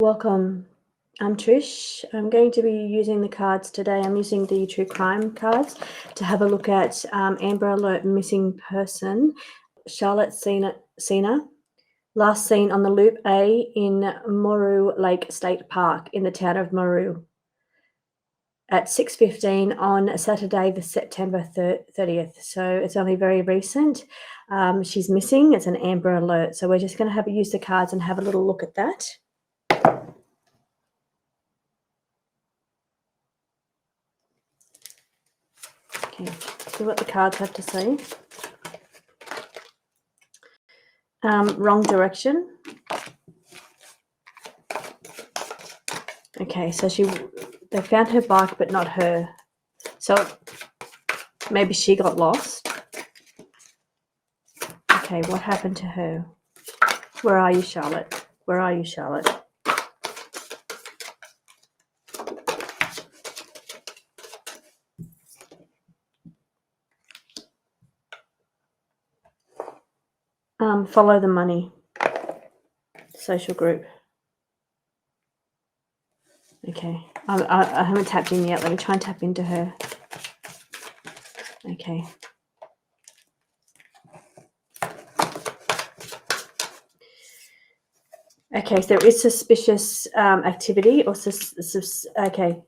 Welcome. I'm Trish. I'm going to be using the cards today. I'm using the true crime cards to have a look at Amber Alert missing person, Charlotte Sena, last seen on the Loop A in Moreau Lake State Park in the town of Moreau at 6:15 on Saturday, the September 30th. So it's only very recent. She's missing. It's an Amber Alert. So we're just going to use the cards and have a little look at that. Okay, see what the cards have to say. Wrong direction. Okay, so they found her bike, but not her. So maybe she got lost. Okay, what happened to her? Where are you, Charlotte? Where are you, Charlotte? Follow the money. Social group. Okay, I haven't tapped in yet. Let me try and tap into her. Okay. Okay, so there is suspicious activity or okay.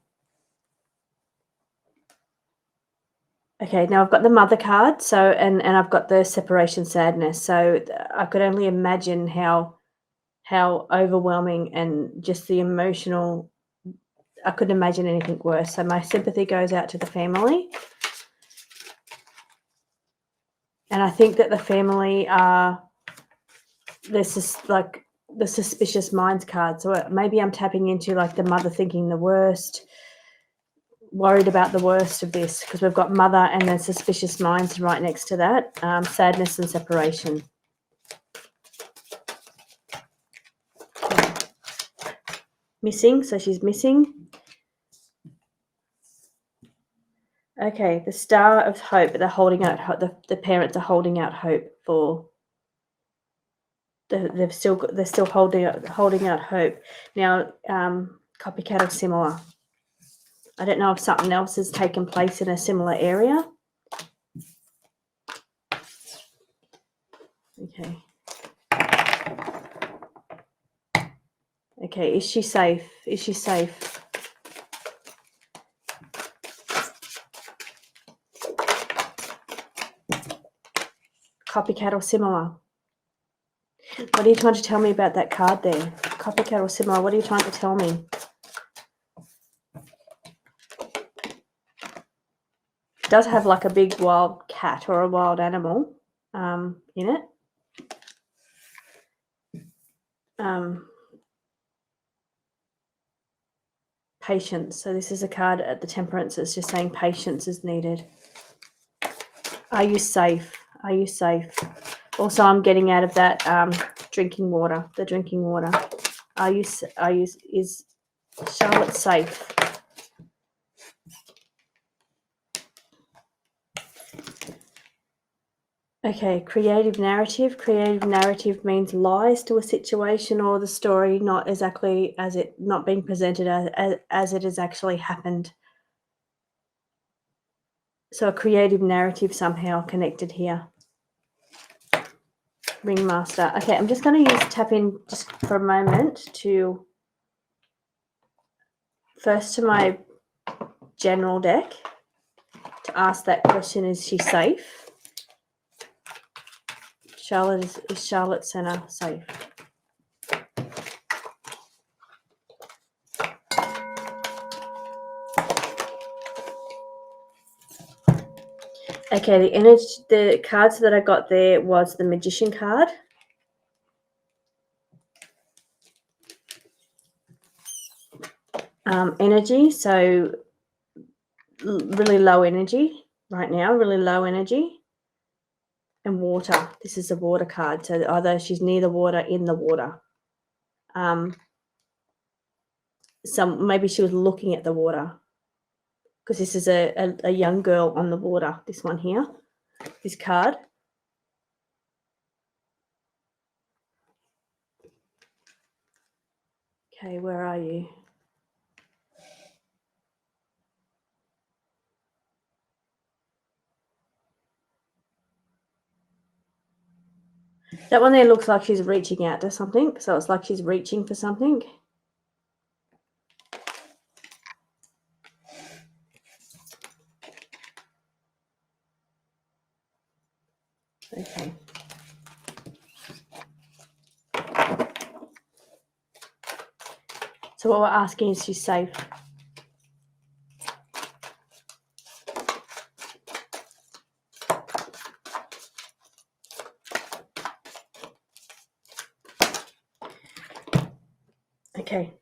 Okay, now I've got the mother card, so and I've got the separation sadness. So I could only imagine how overwhelming and just the emotional. I couldn't imagine anything worse. So my sympathy goes out to the family, and I think that the family are this is like the suspicious minds card. So maybe I'm tapping into like the mother thinking the worst, worried about the worst of this, because we've got mother and then suspicious minds right next to that, sadness and separation. Missing, so she's missing. Okay, the Star of Hope. They're holding out hope. The parents are holding out hope for. They're still holding out hope. Now, copycat of similar. I don't know if something else has taken place in a similar area. Okay. Okay, is she safe? Is she safe? Copycat or similar? What are you trying to tell me about that card there? Copycat or similar? What are you trying to tell me? It does have like a big wild cat or a wild animal in it. Patience. So this is a card at the Temperance. It's just saying patience is needed. Are you safe? Are you safe? Also, I'm getting out of that drinking water. The drinking water. Is Charlotte safe? Okay, creative narrative. Creative narrative means lies to a situation or the story not exactly as it not being presented as it has actually happened. So a creative narrative somehow connected here. Ringmaster. Okay, I'm just going to tap in just for a moment to first to my general deck to ask that question: is she safe? Is Charlotte Sena safe? Okay, the cards that I got there was the Magician card. Energy, so really low energy right now, really low energy. And water. This is a water card, so either she's near the water, in the water. Maybe she was looking at the water, because this is a young girl on the water. This one here, this card. Okay, where are you? That one there looks like she's reaching out to something. So it's like she's reaching for something. Okay. So what we're asking is she's safe. Okay,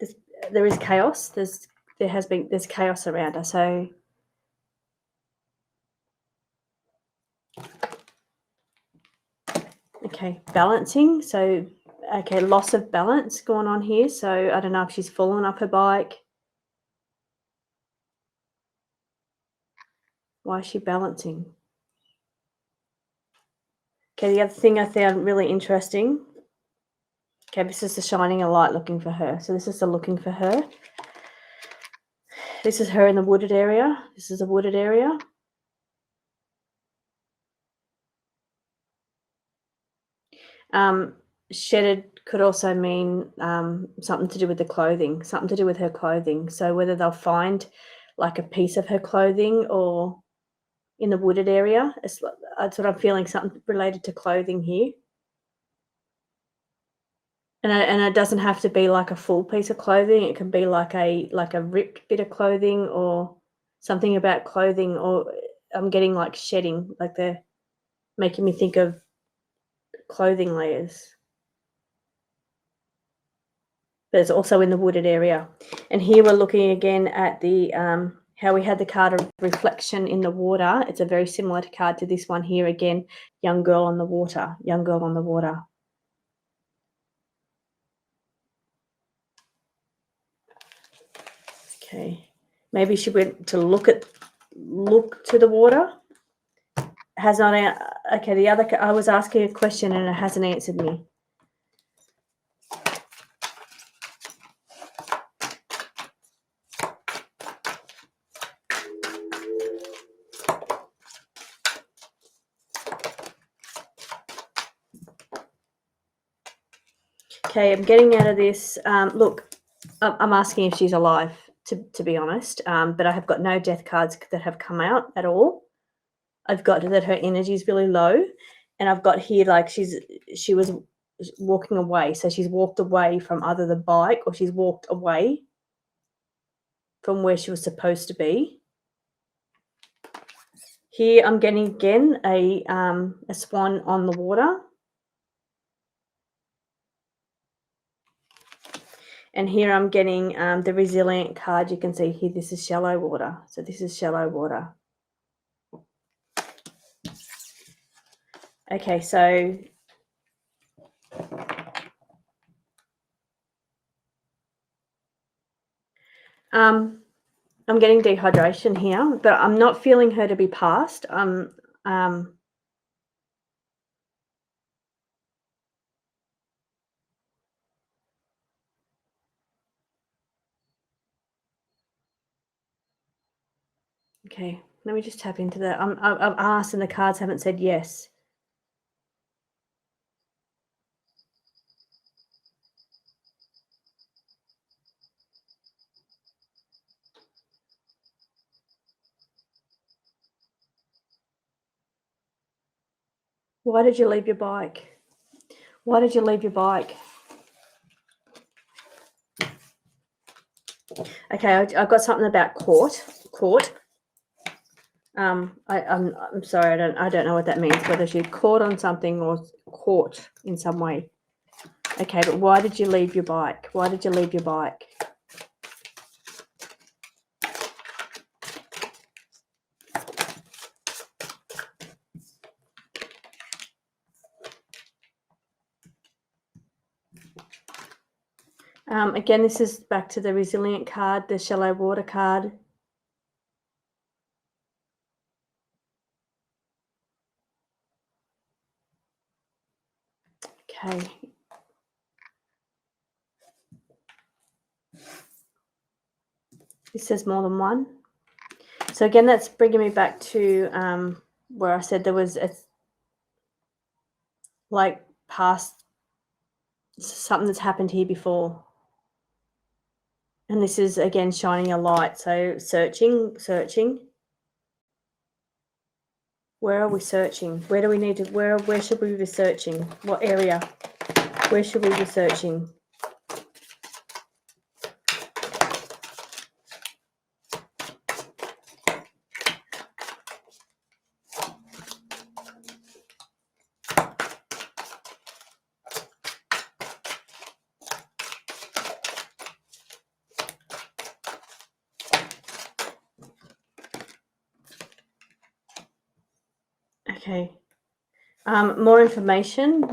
there is chaos. There's chaos around her. So okay, balancing. So okay, loss of balance going on here. So I don't know if she's fallen off her bike. Why is she balancing? Okay, the other thing I found really interesting. Okay, this is the shining a light looking for her. So this is the looking for her. This is her in the wooded area. This is a wooded area. Shedded could also mean something to do with the clothing, something to do with her clothing. So whether they'll find like a piece of her clothing or in the wooded area, that's what I'm feeling, something related to clothing here. And it doesn't have to be like a full piece of clothing. It can be like a ripped bit of clothing or something about clothing. Or I'm getting like shedding, like they're making me think of clothing layers. But it's also in the wooded area. And here we're looking again at the how we had the card of reflection in the water. It's a very similar card to this one here again. Young girl on the water. Young girl on the water. Okay, maybe she went to look to the water. Has not. Okay, the other. I was asking a question and it hasn't answered me. Okay, I'm getting out of this. Look, I'm asking if she's alive. To be honest, but I have got no death cards that have come out at all. I've got that her energy is really low, and I've got here like she was walking away. So she's walked away from either the bike or she's walked away from where she was supposed to be. Here I'm getting again a swan on the water. And here I'm getting the resilient card. You can see here, this is shallow water. So this is shallow water. Okay, so I'm getting dehydration here, but I'm not feeling her to be passed. Okay, let me just tap into that. I've asked and the cards haven't said yes. Why did you leave your bike? Why did you leave your bike? Okay, I've got something about court. I'm sorry, I don't know what that means. Whether she caught on something or caught in some way. Okay, but why did you leave your bike? Why did you leave your bike? Again, this is back to the resilient card, the shallow water card. Okay. This says more than one. So again, that's bringing me back to where I said there was like past something that's happened here before. And this is again shining a light. So searching. Where are we searching? Where do we need to, where should we be searching? What area? Where should we be searching? Okay. More information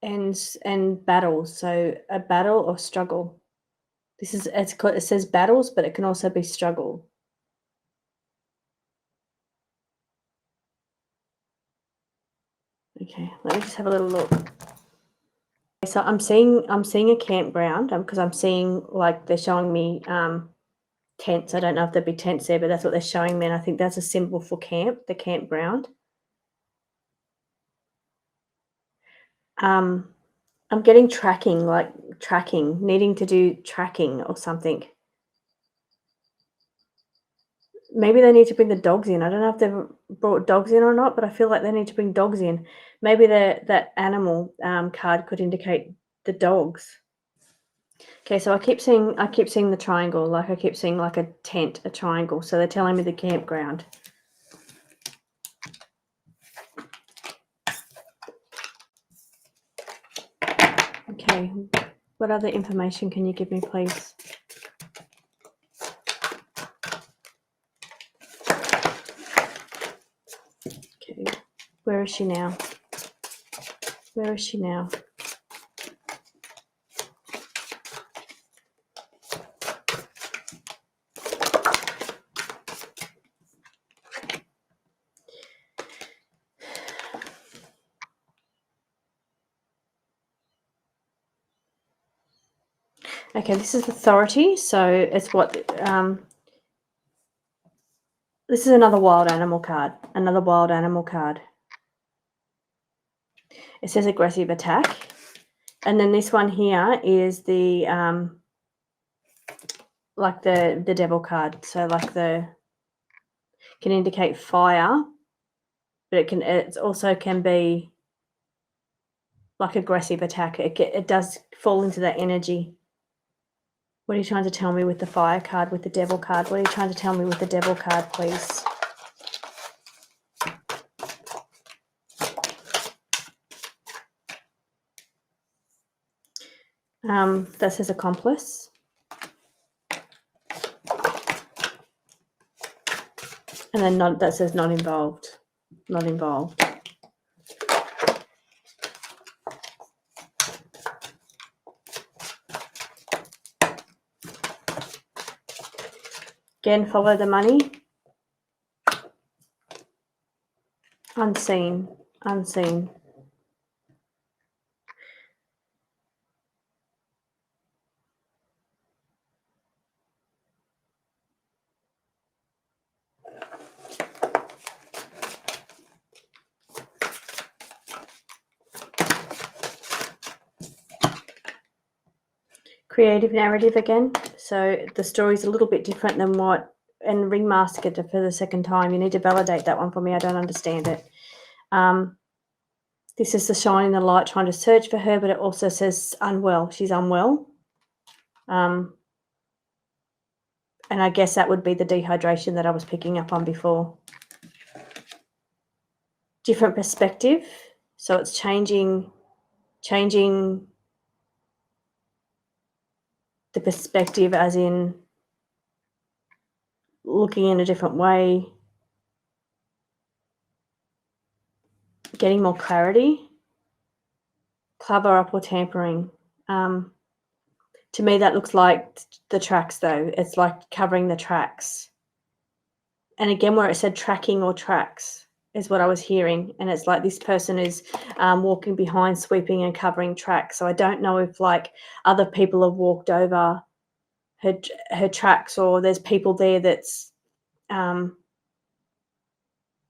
and battles. So a battle or struggle. This is it says battles, but it can also be struggle. Okay, let me just have a little look. So I'm seeing a campground because I'm seeing like they're showing me tents. I don't know if there'd be tents there, but that's what they're showing me. And I think that's a symbol for camp, the campground. I'm getting tracking, needing to do tracking or something. Maybe they need to bring the dogs in. I don't know if they've brought dogs in or not, but I feel like they need to bring dogs in. Maybe that animal card could indicate the dogs. Okay, so I keep seeing the triangle, like I keep seeing like a tent, a triangle. So they're telling me the campground. Okay, what other information can you give me, please? Okay, where is she now? Where is she now? Okay, this is authority, so it's what this is another wild animal card. Another wild animal card. It says aggressive attack. And then this one here is the like the devil card. So like can indicate fire, but it also can be like aggressive attack. It does fall into that energy. What are you trying to tell me with the fire card, with the devil card? What are you trying to tell me with the devil card, please? That says accomplice. And then that says not involved. Not involved. Again, follow the money. Unseen. Unseen. Creative narrative again. So the story's a little bit different than what, and remask it for the second time. You need to validate that one for me. I don't understand it. This is the shine in the light trying to search for her, but it also says unwell. She's unwell. And I guess that would be the dehydration that I was picking up on before. Different perspective. So it's changing the perspective, as in looking in a different way, getting more clarity. Cover up or tampering. To me, that looks like the tracks, though. It's like covering the tracks. And again, where it said tracking or tracks is what I was hearing. And it's like this person is walking behind, sweeping and covering tracks. So I don't know if like other people have walked over her tracks, or there's people there that's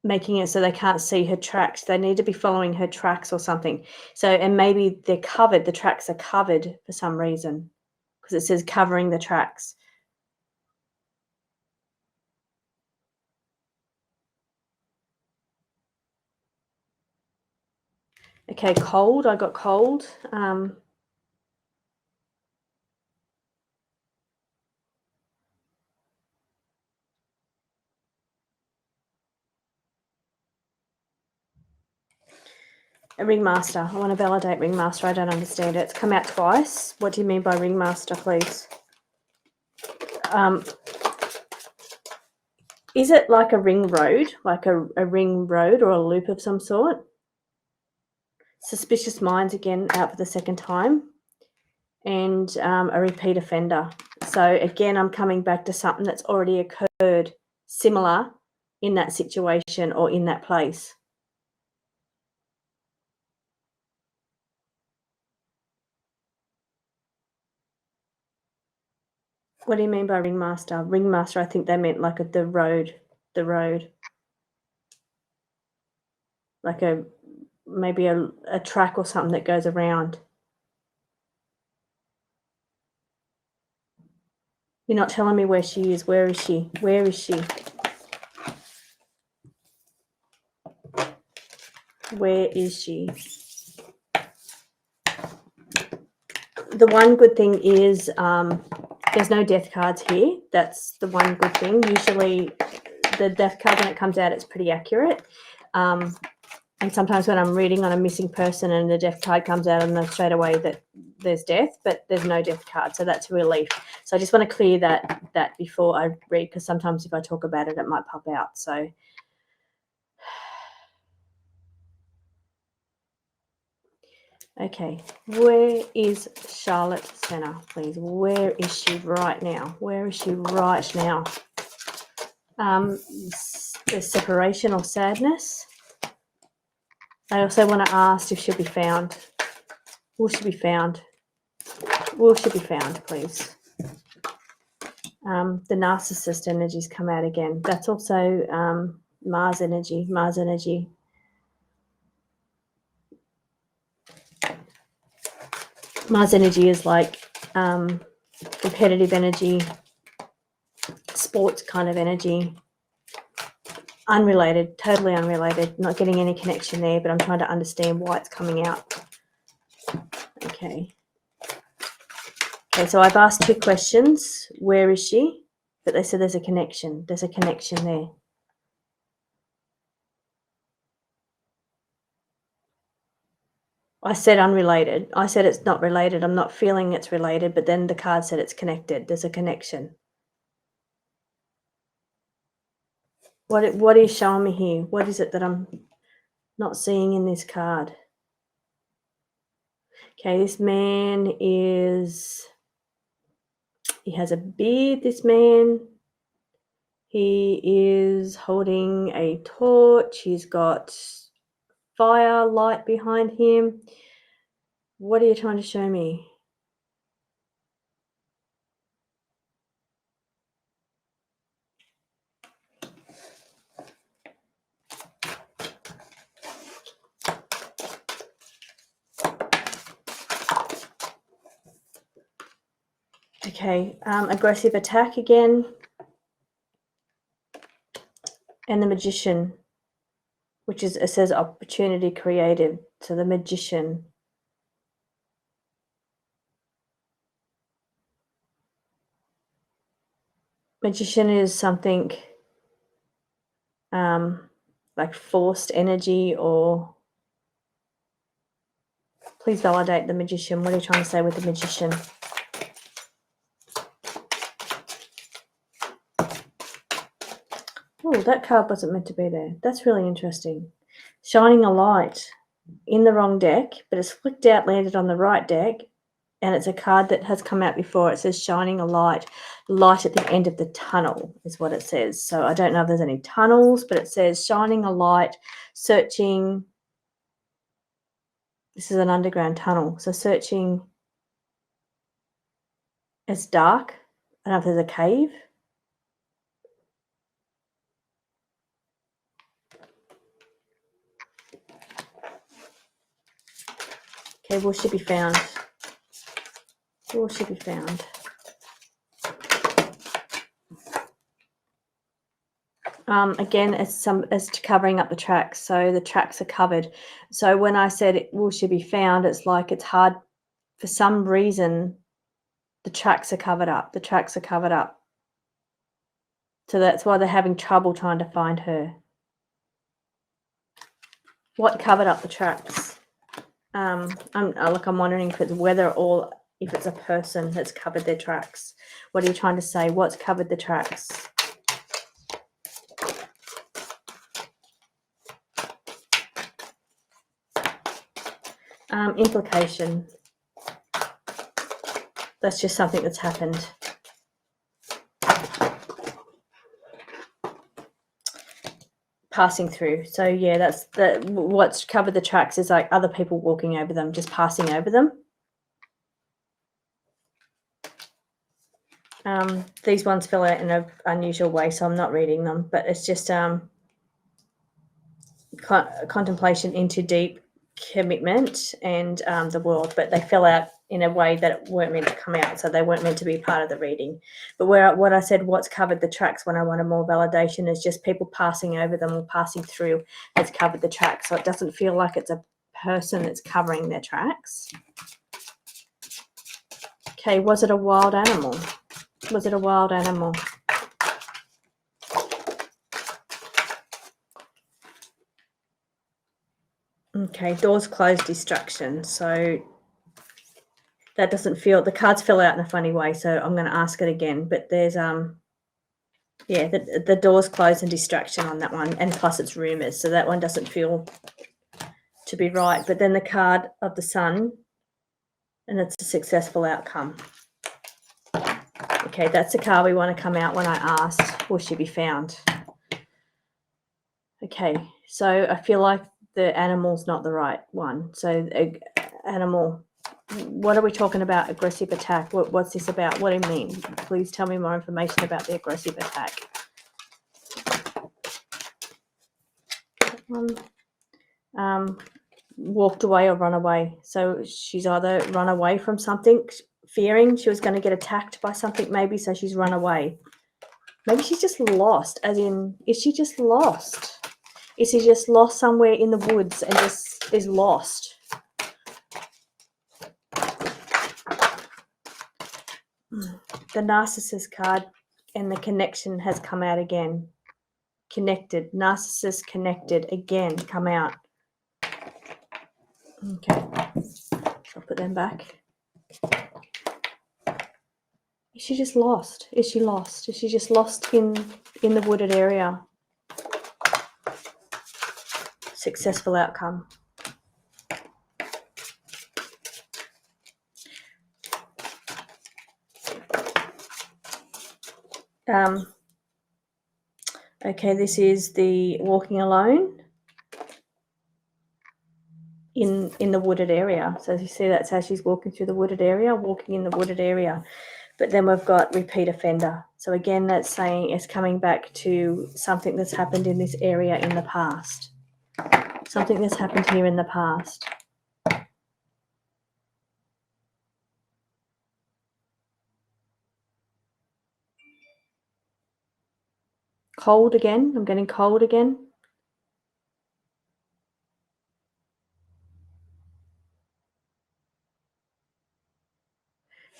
making it so they can't see her tracks. They need to be following her tracks or something. So, and maybe they're covered, the tracks are covered for some reason, because it says covering the tracks. Okay, cold. I got cold. A ringmaster. I want to validate ringmaster. I don't understand it. It's come out twice. What do you mean by ringmaster, please? Is it like a ring road, like a ring road or a loop of some sort? Suspicious minds again out for the second time, and a repeat offender. So again, I'm coming back to something that's already occurred similar in that situation or in that place. What do you mean by ringmaster? Ringmaster, I think they meant like the road, like maybe a track or something that goes around. You're not telling me where she is. Where is she? Where is she? Where is she? The one good thing is there's no death cards here. That's the one good thing. Usually the death card, when it comes out, it's pretty accurate. And sometimes when I'm reading on a missing person and the death card comes out, I know straight away that there's death, but there's no death card. So that's a relief. So I just want to clear that before I read, because sometimes if I talk about it, it might pop out. So okay, where is Charlotte Sena, please? Where is she right now? Where is she right now? There's separation or sadness. I also want to ask if she'll be found. Will she be found? Will she be found, please? The narcissist energies come out again. That's also Mars energy. Mars energy. Mars energy is like competitive energy, sports kind of energy. Unrelated, totally unrelated. Not getting any connection there, but I'm trying to understand why it's coming out. Okay. Okay, so I've asked 2 questions. Where is she? But they said there's a connection. There's a connection there. I said unrelated. I said it's not related. I'm not feeling it's related, but then the card said it's connected. There's a connection. What is showing me here? What is it that I'm not seeing in this card? Okay, this man is, he has a beard, this man. He is holding a torch. He's got fire light behind him. What are you trying to show me? Okay, aggressive attack again. And the magician, which is, it says opportunity created. So the magician. Magician is something like forced energy, or please validate the magician. What are you trying to say with the magician? Oh, that card wasn't meant to be there. That's really interesting. Shining a light in the wrong deck, but it's flicked out, landed on the right deck, and it's a card that has come out before. It says shining a light. Light at the end of the tunnel is what it says. So I don't know if there's any tunnels, but it says shining a light, searching. This is an underground tunnel. So searching, it's dark. I don't know if there's a cave. Okay, will she be found? Will she be found? Again, it's covering up the tracks, so the tracks are covered. So when I said will she be found, it's like it's hard for some reason. The tracks are covered up. The tracks are covered up. So that's why they're having trouble trying to find her. What covered up the tracks? I'm wondering if it's whether or if it's a person that's covered their tracks. What are you trying to say? What's covered the tracks? Implication. That's just something that's happened. Passing through. So yeah, that's what's covered the tracks is like other people walking over them, just passing over them. These ones fill out in an unusual way, so I'm not reading them, but it's just contemplation into deep commitment and the world, but they fill out in a way that it weren't meant to come out, so they weren't meant to be part of the reading. But what I said, what's covered the tracks when I wanted more validation is just people passing over them or passing through has covered the tracks, so it doesn't feel like it's a person that's covering their tracks. Okay, was it a wild animal? Was it a wild animal? Okay, doors closed, distraction. So that doesn't feel, the cards fill out in a funny way, so I'm going to ask it again. But there's yeah, the doors closed and distraction on that one, and plus it's rumors, so that one doesn't feel to be right. But then the card of the sun, and it's a successful outcome. Okay, that's the card we want to come out when I asked, will she be found? Okay, so I feel like the animal's not the right one. So animal, what are we talking about? Aggressive attack. What's this about? What do you mean? Please tell me more information about the aggressive attack. Walked away or run away. So she's either run away from something, fearing she was going to get attacked by something maybe, so she's run away. Maybe she's just lost, as in, is she just lost? Is she just lost somewhere in the woods and just is lost? The narcissist card and the connection has come out again. Connected, narcissist connected, again, come out. Okay, I'll put them back. Is she just lost? Is she lost? Is she just lost in the wooded area? Successful outcome. Okay, this is the walking alone in the wooded area. So as you see, that's how she's walking through the wooded area, walking in the wooded area. But then we've got repeat offender. So again, that's saying it's coming back to something that's happened in this area in the past. Something that's happened here in the past. Cold again. I'm getting cold again.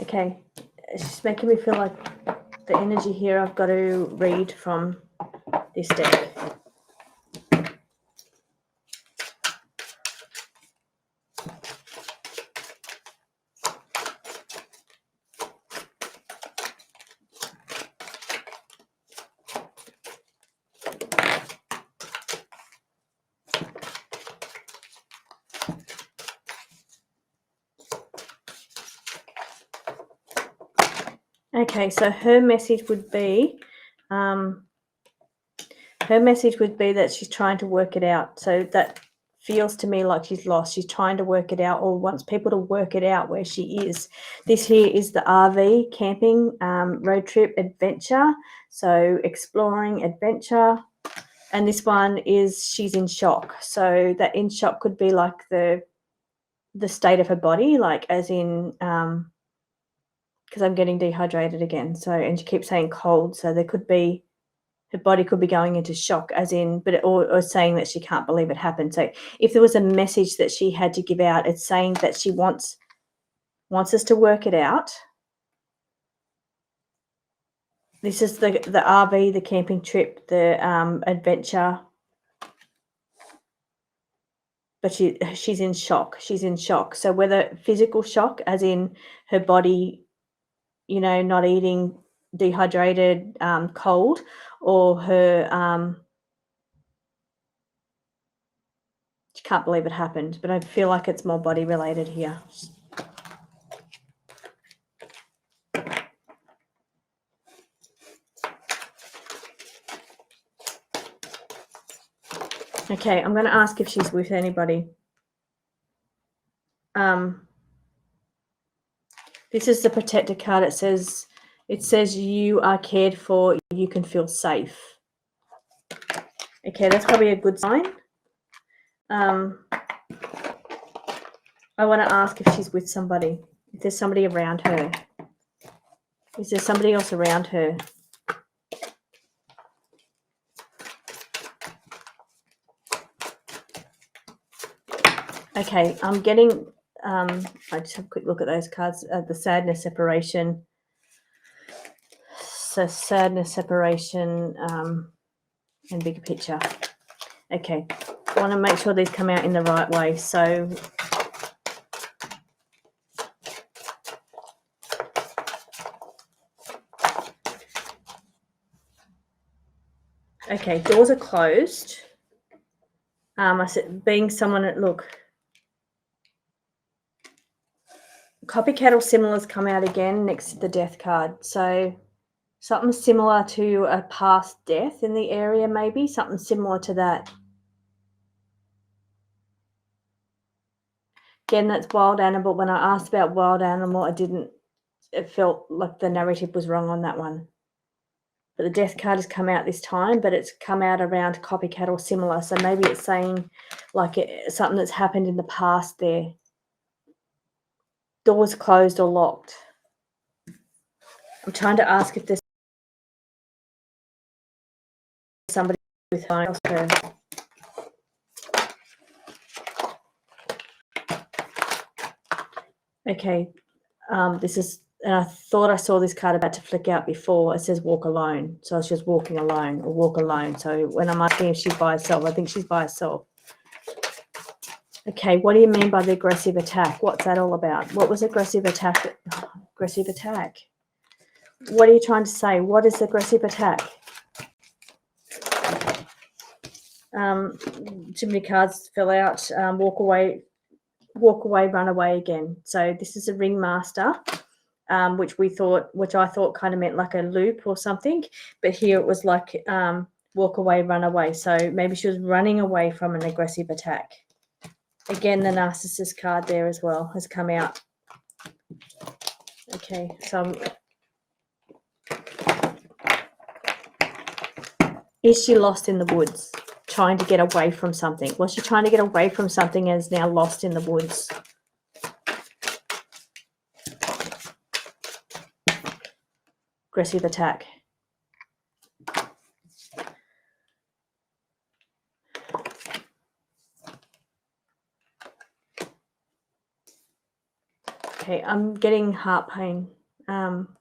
Okay, it's just making me feel like the energy here I've got to read from this deck. Okay, so her message would be, that she's trying to work it out. So that feels to me like she's lost. She's trying to work it out or wants people to work it out where she is. This here is the RV camping road trip adventure. So exploring adventure. And this one is she's in shock. So that in shock could be like the state of her body, like as in because I'm getting dehydrated again. So, and she keeps saying cold. So there could be her body could be going into shock, as in, but or saying that she can't believe it happened. So if there was a message that she had to give out, it's saying that she wants us to work it out. This is the RV, the camping trip, the adventure. But she's in shock. She's in shock. So whether physical shock, as in her body, you know, not eating, dehydrated, cold, or her she can't believe it happened. But I feel like it's more body related here. Okay, I'm going to ask if she's with anybody. This is the protector card. It says you are cared for, you can feel safe. Okay, that's probably a good sign. I want to ask if she's with somebody, if there's somebody around her. Is there somebody else around her? Okay, I'm getting, I just have a quick look at those cards. The sadness, separation. So sadness, separation, and bigger picture. Okay, I want to make sure these come out in the right way. So okay, doors are closed. I said being someone that, look, copycat or similars come out again next to the death card. So something similar to a past death in the area, maybe something similar to that. Again, that's wild animal. When I asked about wild animal, it felt like the narrative was wrong on that one. But the death card has come out this time, but it's come out around copycat or similar. So maybe it's saying like something that's happened in the past there. Doors closed or locked. I'm trying to ask if there's somebody with her. Okay, this is, and I thought I saw this card about to flick out before. It says walk alone. So it's just walking alone or walk alone. So when I'm asking if she's by herself, I think she's by herself. Okay, what do you mean by the aggressive attack? What's that all about? What was aggressive attack? Aggressive attack. What are you trying to say? What is aggressive attack? Too many cards fell out. Walk away, run away again. So this is a ringmaster, which I thought kind of meant like a loop or something. But here it was like walk away, run away. So maybe she was running away from an aggressive attack. Again, the narcissist card there as well has come out. Okay, so is she lost in the woods, trying to get away from something? Was she trying to get away from something and is now lost in the woods? Aggressive attack. Okay, I'm getting heart pain, arm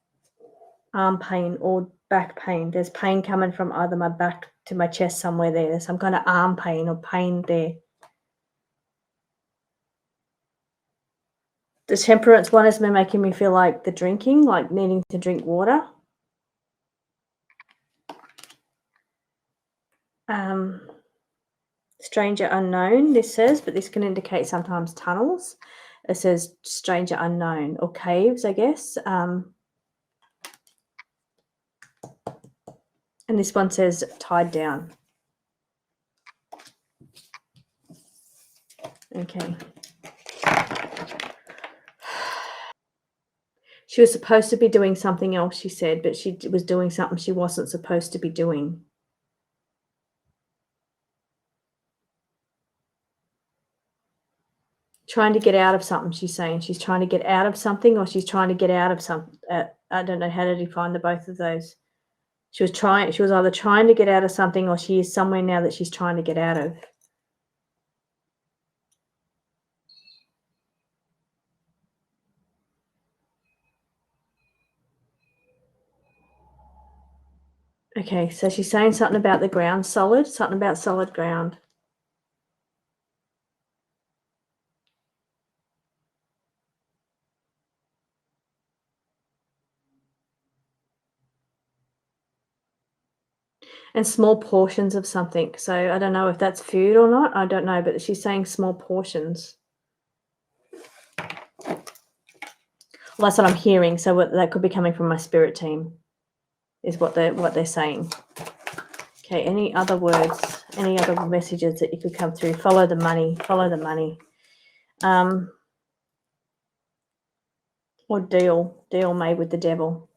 pain or back pain. There's pain coming from either my back to my chest somewhere there. There's some kind of arm pain or pain there. The temperance one has been making me feel like the drinking, like needing to drink water. Stranger unknown, this says, but this can indicate sometimes tunnels. It says stranger unknown or caves, I guess. And this one says tied down. Okay. She was supposed to be doing something else, she said, but she was doing something she wasn't supposed to be doing. Trying to get out of something, she's saying. She's trying to get out of something, or she's trying to get out of some I don't know how to define the both of those. She was either trying to get out of something, or she is somewhere now that she's trying to get out of. Okay, so she's saying something about the ground solid, something about solid ground. And small portions of something. So I don't know if that's food or not. I don't know, but she's saying small portions. Well, that's what I'm hearing. So that could be coming from my spirit team, is what they're saying. Okay, any other words, any other messages that you could come through? Follow the money, follow the money. Or deal made with the devil.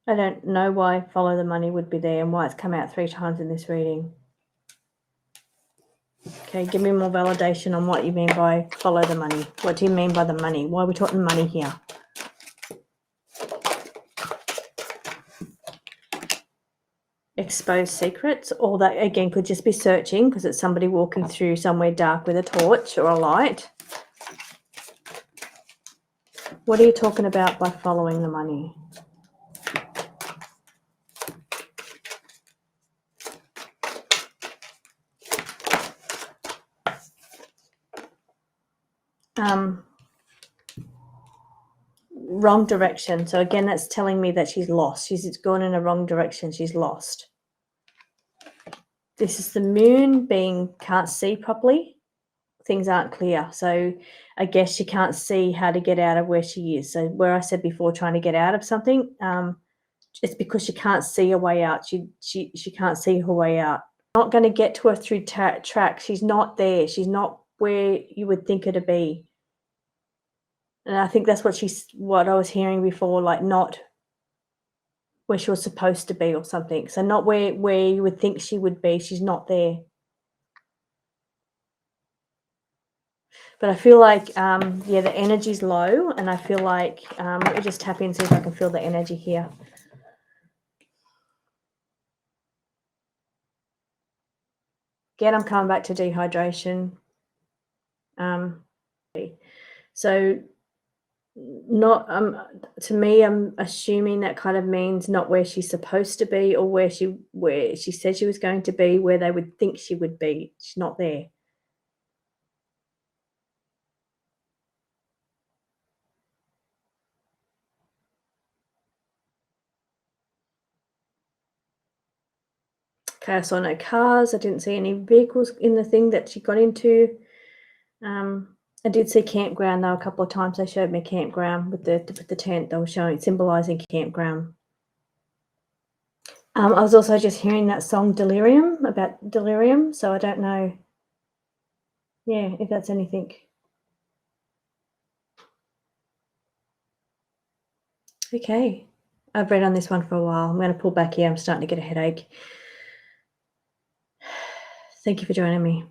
I don't know why follow the money would be there and why it's come out 3 times in this reading. Okay, give me more validation on what you mean by follow the money. What do you mean by the money? Why are we talking money here? Expose secrets, or that again could just be searching because it's somebody walking through somewhere dark with a torch or a light. What are you talking about by following the money? Wrong direction. So again, that's telling me that she's lost. She's gone in a wrong direction. She's lost. This is the moon being can't see properly. Things aren't clear. So I guess she can't see how to get out of where she is. So where I said before, trying to get out of something, it's because she can't see a way out. She can't see her way out. Not going to get to her through track. She's not there. She's not where you would think her to be. And I think that's what I was hearing before, like not where she was supposed to be or something. So not where you would think she would be. She's not there. But I feel like, yeah, the energy's low, and I feel like, let me just tap in and see if I can feel the energy here. Again, I'm coming back to dehydration. So not to me, I'm assuming that kind of means not where she's supposed to be, or where she said she was going to be, where they would think she would be. She's not there. Okay, I saw no cars. I didn't see any vehicles in the thing that she got into. I did see campground though a couple of times. They showed me campground with the tent. They were showing symbolizing campground. I was also just hearing that song Delirium, about delirium. So I don't know. Yeah, if that's anything. Okay. I've read on this one for a while. I'm going to pull back here. I'm starting to get a headache. Thank you for joining me.